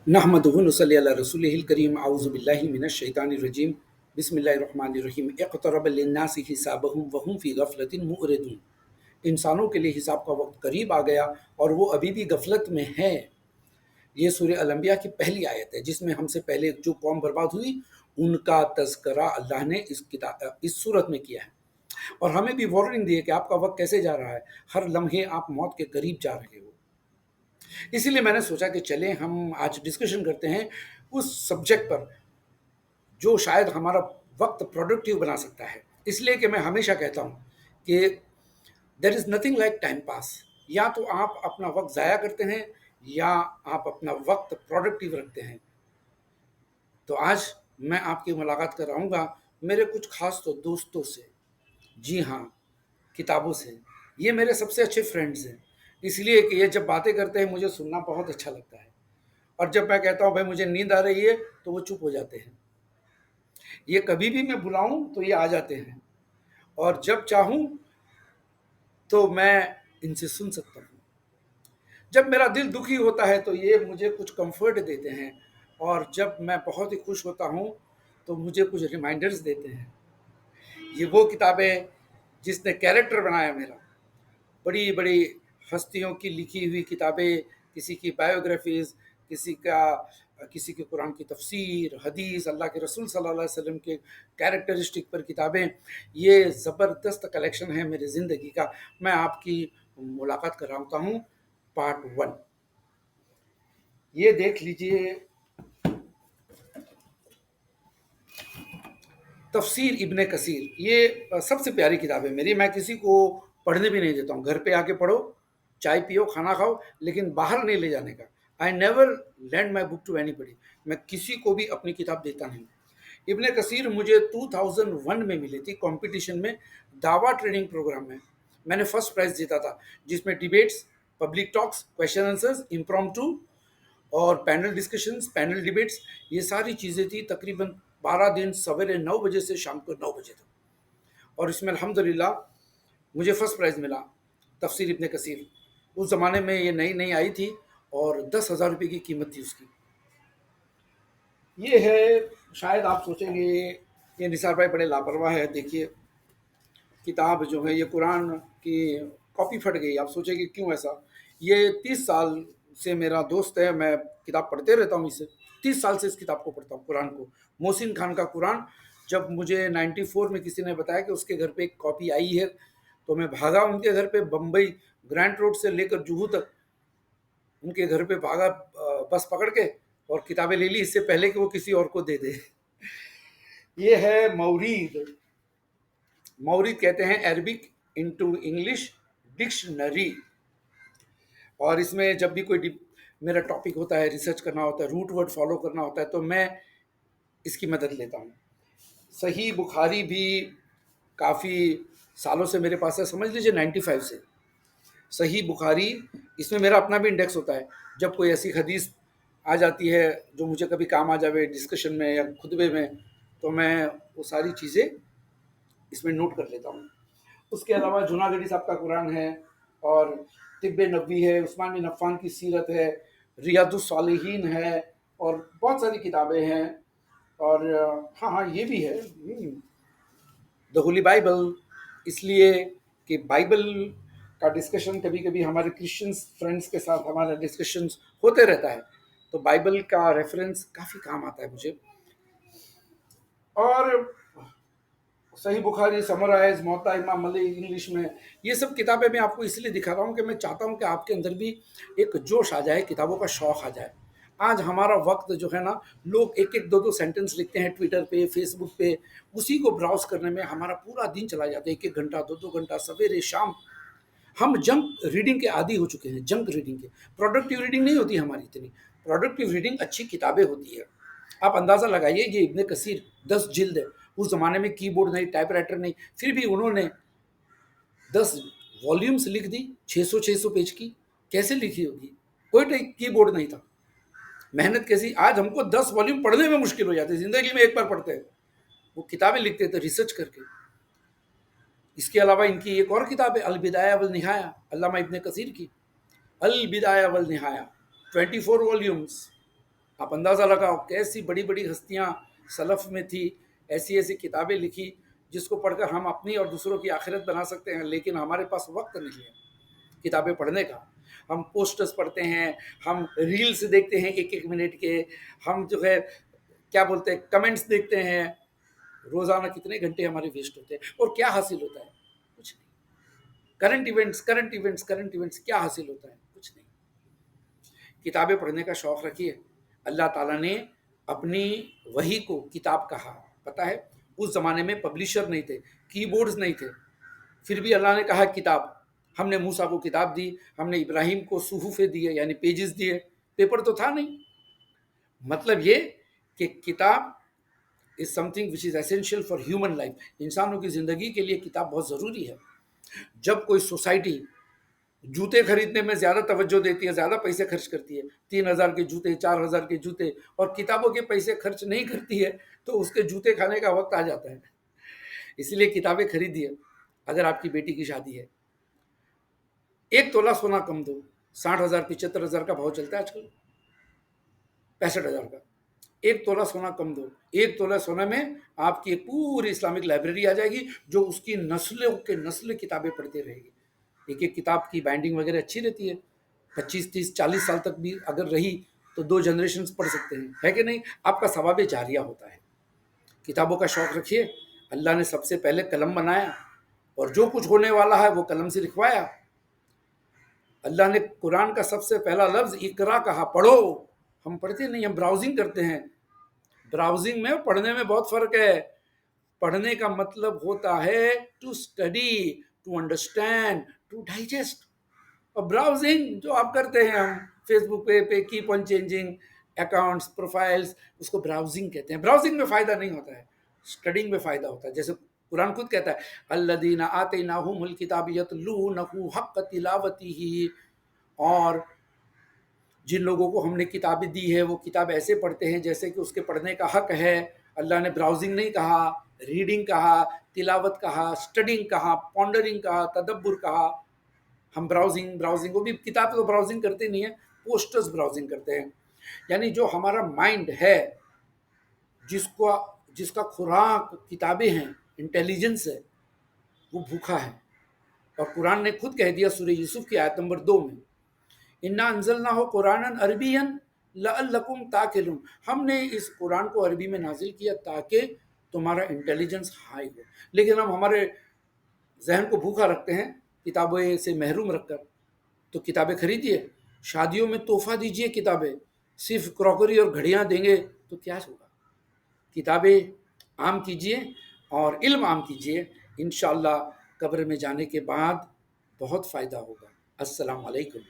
नहमदुहु व नसल्ली अला रसूलिहिल करीम अऊज़ु बिल्लाहि मिनश शैतानिर रजीम बिस्मिल्लाहिर रहमानिर रहीम इक़्तरब लिन्नासि हिसाबहुम व हुम फ़ी गफ़लतिन मुअरिदून। इंसानों के लिए हिसाब का वक्त करीब आ गया और वो अभी भी गफलत में है। ये सूरह अल अंबिया की पहली आयत है जिसमें हमसे पहले जो कौम बर्बाद हुई उनका तज़किरा अल्लाह ने इस सूरत में किया है और हमें भी वार्निंग दी है कि आपका वक्त कैसे जा रहा है, हर लम्हे आप मौत के करीब जा रहे हो। इसीलिए मैंने सोचा कि चलें हम आज डिस्कशन करते हैं उस सब्जेक्ट पर जो शायद हमारा वक्त प्रोडक्टिव बना सकता है। इसलिए कि मैं हमेशा कहता हूँ कि there is nothing like time pass. या तो आप अपना वक्त ज़ाया करते हैं या आप अपना वक्त प्रोडक्टिव रखते हैं। तो आज मैं आपकी मुलाकात कराऊंगा मेरे कुछ खास तो दोस्तों से, जी हाँ, किताबों से। ये मेरे सबसे अच्छे फ्रेंड्स हैं, इसलिए कि ये जब बातें करते हैं मुझे सुनना बहुत अच्छा लगता है और जब मैं कहता हूँ भाई मुझे नींद आ रही है तो वो चुप हो जाते हैं। ये कभी भी मैं बुलाऊं तो ये आ जाते हैं और जब चाहूं तो मैं इनसे सुन सकता हूँ। जब मेरा दिल दुखी होता है तो ये मुझे कुछ कंफर्ट देते हैं और जब मैं बहुत ही खुश होता हूँ तो मुझे कुछ रिमाइंडर्स देते हैं। ये वो किताबें जिसने कैरेक्टर बनाया मेरा, बड़ी बड़ी हस्तियों की लिखी हुई किताबें, किसी की बायोग्राफीज़, किसी के कुरान की तफसीर, हदीस, अल्लाह के रसूल सल्लल्लाहु अलैहि वसल्लम के कैरेक्टरिस्टिक पर किताबें। ये ज़बरदस्त कलेक्शन है मेरी ज़िंदगी का। मैं आपकी मुलाकात कराता हूँ पार्ट 1। ये देख लीजिए, तफसीर इब्ने कसीर। ये सबसे प्यारी किताब है मेरी। मैं किसी को पढ़ने भी नहीं देता हूँ। घर पे आके पढ़ो, चाय पियो, खाना खाओ, लेकिन बाहर नहीं ले जाने का। I never lend my book to anybody. मैं किसी को भी अपनी किताब देता नहीं। इब्ने कसीर मुझे 2001 में मिली थी कंपटीशन में, दावा ट्रेनिंग प्रोग्राम में। मैंने फर्स्ट प्राइज़ जीता था जिसमें debates, public talks, question answers, impromptu और पैनल डिस्कशंस, पैनल डिबेट्स, ये सारी चीज़ें थी। तकरीबन 12 दिन, सवेरे 9 बजे से शाम को 9 बजे तक। और इसमें अल्हम्दुलिल्लाह मुझे फ़र्स्ट प्राइज़ मिला, तफसीर इब्ने कसीर। उस ज़माने में ये नई नई आई थी और 10,000 रुपये की कीमत थी उसकी। ये है, शायद आप सोचेंगे ये निसार भाई बड़े लापरवाह है। देखिए किताब जो है, ये कुरान की कॉपी फट गई। आप सोचेंगे क्यों ऐसा। ये 30 साल से मेरा दोस्त है, मैं किताब पढ़ते रहता हूँ इसे। 30 साल से इस किताब को पढ़ता हूँ, कुरान को। मोहसिन खान का कुरान। जब मुझे 94 में किसी ने बताया कि उसके घर पे एक कॉपी आई है तो मैं भागा उनके घर पे, बम्बई ग्रैंड रोड से लेकर जुहू तक उनके घर पे भागा, बस पकड़ के, और किताबें ले ली इससे पहले कि वो किसी और को दे दे। ये है मौरीद। मौरीद कहते हैं अरबिक इनटू इंग्लिश डिक्शनरी। और इसमें जब भी कोई मेरा टॉपिक होता है, रिसर्च करना होता है, रूट वर्ड फॉलो करना होता है, तो मैं इसकी मदद लेता हूँ। सही बुखारी भी काफ़ी सालों से मेरे पास है, समझ लीजिए 95 से। सही बुखारी, इसमें मेरा अपना भी इंडेक्स होता है। जब कोई ऐसी हदीस आ जाती है जो मुझे कभी काम आ जावे डिस्कशन में या खुतबे में, तो मैं वो सारी चीज़ें इसमें नोट कर लेता हूँ। उसके अलावा जूनागढ़ी साहब का कुरान है और तिब्ब नबवी है, उस्मान बिन अफ़्फ़ान की सीरत है, रियादुस सालिहीन है और बहुत सारी किताबें हैं। और हाँ हाँ, ये भी है द होली बाइबल, इसलिए कि बाइबल का डिस्कशन कभी कभी हमारे क्रिश्चियंस फ्रेंड्स के साथ हमारा डिस्कशंस होते रहता है, तो बाइबल का रेफरेंस काफ़ी काम आता है मुझे। और सही बुखारी, समराइज, मोहत्ता इमाम मलिक इंग्लिश में, ये सब किताबें मैं आपको इसलिए दिखा रहा हूँ कि मैं चाहता हूँ कि आपके अंदर भी एक जोश आ जाए, किताबों का शौक़ आ जाए। आज हमारा वक्त जो है ना, लोग एक एक दो दो सेंटेंस लिखते हैं ट्विटर पे, फेसबुक पे, उसी को ब्राउज करने में हमारा पूरा दिन चला जाता है। एक एक घंटा, दो दो घंटा, सवेरे शाम। हम जंक रीडिंग के आदी हो चुके हैं, जंक रीडिंग के। प्रोडक्टिव रीडिंग नहीं होती हमारी इतनी। प्रोडक्टिव रीडिंग अच्छी किताबें होती है। आप अंदाज़ा लगाइए, ये इब्ने कसीर 10 जिल्द है। उस ज़माने में कीबोर्ड नहीं, टाइपराइटर नहीं, फिर भी उन्होंने 10 वॉल्यूम्स लिख दी, 600 पेज की। कैसे लिखी होगी, कोई कीबोर्ड नहीं था। मेहनत कैसी। आज हमको 10 वॉल्यूम पढ़ने में मुश्किल हो जाती है, ज़िंदगी में एक बार पढ़ते हैं। वो किताबें लिखते थे रिसर्च करके। इसके अलावा इनकी एक और किताब है, अल बिदाया वल निहाया, अल्लामा इब्ने कसीर की। अल बिदाया वल निहाया, 24 वॉल्यूम्स। आप अंदाज़ा लगाओ कैसी बड़ी बड़ी हस्तियाँ सलफ़ में थी, ऐसी ऐसी किताबें लिखी जिसको पढ़कर हम अपनी और दूसरों की आखिरत बना सकते हैं, लेकिन हमारे पास वक्त नहीं है किताबें पढ़ने का। हम पोस्टर्स पढ़ते हैं, हम रील्स देखते हैं एक एक मिनट के, हम जो है क्या बोलते हैं कमेंट्स देखते हैं। रोज़ाना कितने घंटे हमारे वेस्ट होते हैं और क्या हासिल होता है? कुछ नहीं। Current events current events current events, क्या हासिल होता है? कुछ नहीं। किताबें पढ़ने का शौक़ रखिए। अल्लाह ताला ने अपनी वही को किताब कहा, पता है उस ज़माने में पब्लिशर नहीं थे, कीबोर्ड्स नहीं थे, फिर भी अल्लाह ने कहा किताब। हमने मूसा को किताब दी, हमने इब्राहिम को सुहूफ़े दिए यानी पेजेस दिए, पेपर तो था नहीं। मतलब ये कि किताब is something which is essential for human life. इंसानों की ज़िंदगी के लिए किताब बहुत ज़रूरी है। जब कोई सोसाइटी जूते खरीदने में ज़्यादा तवज्जो देती है, ज़्यादा पैसे खर्च करती है, 3,000 के जूते, 4,000 के जूते, और किताबों के पैसे खर्च नहीं करती है, तो उसके जूते खाने का वक्त आ जाता है। इसलिए किताबें खरीदिए। अगर आपकी बेटी की शादी है, 1 तोला सोना कम दो, 60,000 75,000 का भाव चलता है आजकल, 65,000 का। 1 तोला सोना कम दो। 1 तोला सोना में आपकी एक पूरी इस्लामिक लाइब्रेरी आ जाएगी, जो उसकी नस्लों के नस्ल किताबें पढ़ती रहेगी। एक एक किताब की बाइंडिंग वगैरह अच्छी रहती है, 25 30 40 साल तक भी अगर रही तो 2 जनरेशन पढ़ सकते हैं, है कि नहीं? आपका सवाब जारिया होता है। किताबों का शौक़ रखिए। अल्लाह ने सबसे पहले कलम बनाया और जो कुछ होने वाला है वो कलम से लिखवाया। अल्लाह ने कुरान का सबसे पहला लफ्ज़ इकरा कहा, पढ़ो। हम पढ़ते नहीं, हम ब्राउजिंग करते हैं। ब्राउजिंग में और पढ़ने में बहुत फ़र्क है। पढ़ने का मतलब होता है to study, to understand, to digest. और ब्राउजिंग जो आप करते हैं, हम फेसबुक पे keep on changing accounts profiles, उसको ब्राउजिंग कहते हैं। ब्राउजिंग में फ़ायदा नहीं होता है, स्टडिंग में फ़ायदा होता है। जैसे कुरान खुद कहता है, अल्लज़ीना आतैनाहुमुल किताब यतलूनहु हक़्क़ तिलावतिही, और जिन लोगों को हमने किताबें दी है वो किताब ऐसे पढ़ते हैं जैसे कि उसके पढ़ने का हक है। अल्लाह ने ब्राउजिंग नहीं कहा, रीडिंग कहा, तिलावत कहा, स्टडिंग कहा, पॉन्डरिंग कहा, तदब्बुर कहा। हम ब्राउजिंग वो भी किताब तो ब्राउजिंग करते नहीं है, पोस्टर्स ब्राउजिंग करते हैं। यानी जो हमारा माइंड है, जिसका खुराक किताबें हैं, इंटेलिजेंस है, वो भूखा है। और कुरान ने खुद कह दिया सूरह यूसुफ की आयत नंबर 2 में, इन्ना अंज़लनाहु कुरानन अरबियन लअल्लकुम ताक़िलून। हमने इस कुरान को अरबी में नाजिल किया ताकि तुम्हारा इंटेलिजेंस हाई हो। लेकिन हम हमारे जहन को भूखा रखते हैं किताबें से महरूम रखकर। तो किताबें खरीदिए, शादियों में तोहफा दीजिए किताबें। सिर्फ क्रॉकरी और घड़ियाँ देंगे तो क्या होगा? किताबें आम कीजिए और इल्म आम कीजिए। इंशाअल्लाह कब्र में जाने के बाद बहुत फ़ायदा होगा। अस्सलाम वालेकुम।